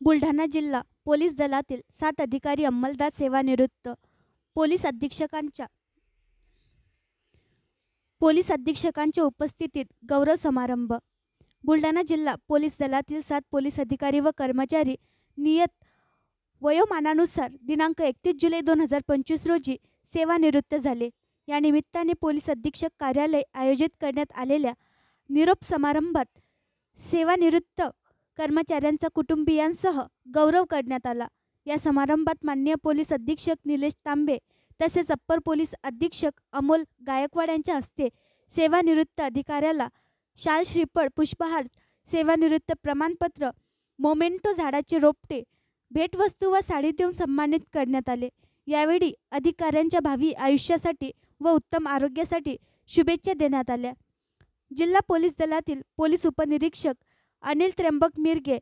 बुलढाणा जिल्हा पोलीस दलातील 7 अधिकारी अंमलदार सेवानिवृत्त पोलीस अधीक्षकांच्या उपस्थितीत गौरव समारंभ. बुलढाणा जिल्हा पोलीस दलातील 7 पोलीस अधिकारी व कर्मचारी नियत वयोमानानुसार दिनांक 31 जुलै 2025 रोजी सेवानिवृत्त झाले. या निमित्ताने पोलीस अधीक्षक कार्यालय आयोजित करण्यात आलेल्या निरोप समारंभात सेवानिवृत्त कर्मचाऱ्यांचा कुटुंबियांसह गौरव करण्यात आला. या समारंभात माननीय पोलीस अधीक्षक निलेश तांबे तसेच अप्पर पोलीस अधीक्षक अमोल गायकवाड यांच्या हस्ते सेवानिवृत्त अधिकाऱ्याला शाल श्रीफळ, पुष्पहार, सेवानिवृत्त प्रमाणपत्र, मोमेंटो, झाडाचे रोपटे, भेटवस्तू व साडी देऊन सन्मानित करण्यात आले. यावेळी अधिकाऱ्यांच्या भावी आयुष्यासाठी व उत्तम आरोग्यासाठी शुभेच्छा देण्यात आल्या. जिल्हा पोलीस दलातील पोलीस उपनिरीक्षक अनिल त्र्यंबक मिरगे